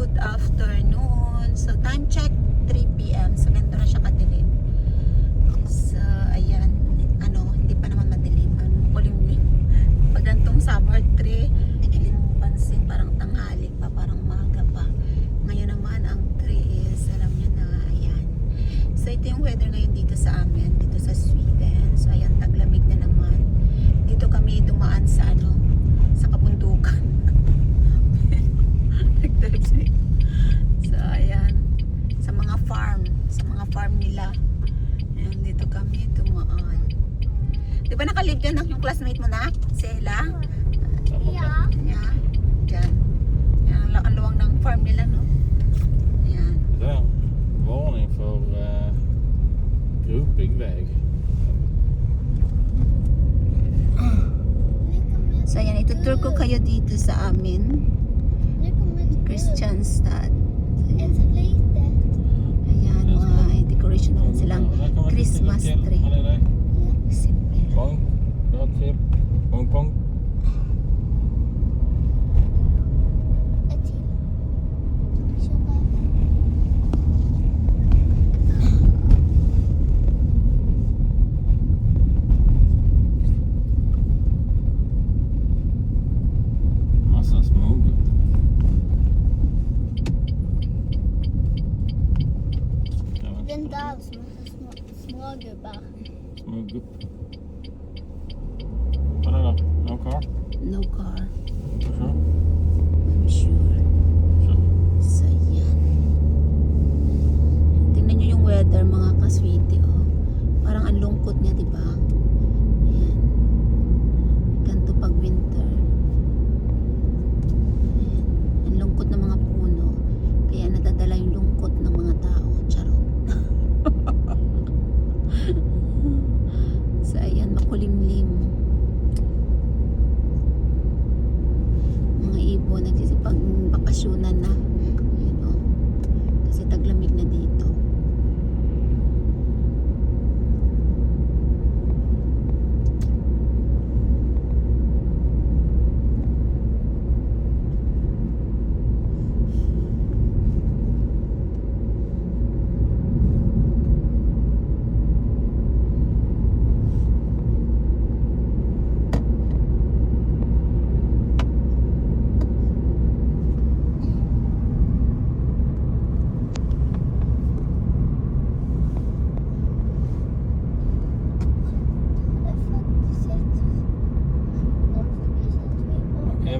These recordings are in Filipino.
good afternoon. So, time check, 3 p.m. So, ganito na siya kadilim. So, ayan. Hindi pa naman madilim. Kulimlim. Pag gantong summer 3, hindi mo pansin, parang tanghali pa, parang umaga pa. Ngayon naman, ang 3 is, alam nyo na, ayan. So, ito yung weather ngayon dito sa amin, dito sa Sweden. So, ayan, taglamig na naman. Dito kami dumaan sa, sa kabundukan. So, ayan. Sa mga farm nila. Ayan, dito kami dumaan. Di ba nakalive dyan yung classmate mo na? Si Ella? Yeah. Yeah. Dyan. Yan, ang luwang ng farm nila, no? Ayan. Ja, varning för gubbig väg. So, ayan. Itutur ko kayo dito sa amin. Christianstad. It's litet. Ayan, mga decoration na rin silang Christmas tree. Simple lang. Pong, dat tip. Pong pong. Ett till. Köpa. Massa smågupp. Den där som är små gubbar. Smågupp. Kolla då, no car. No car. Kör. I'm sure. Kör. So, yan. Tingnan nyo yung weather, mga kaswiti, oh. Parang ang lungkot niya, di ba? Ayan. Ganito pag winter. Ayan. Ang lungkot ng mga puno. Kaya nadadala yung lungkot ng mga tao. Charot. So, ayan, makulimlim. Mga ibon nagsisipag bakasyonan na. Ayan, oh. Kasi taglamig na dito.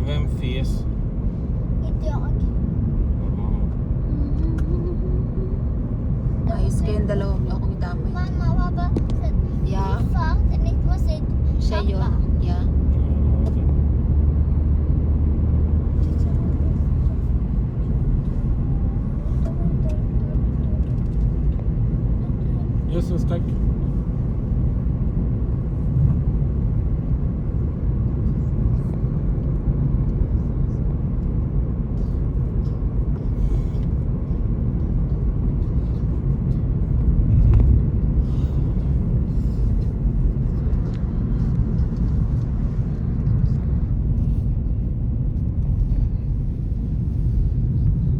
Vem fes? Inte jag. Ayos kayong dalawa niyo akong idamay. Mamma, pappa. Yeah. Far, den inte var sitt. Siya yun. Yeah. Jesus, tack.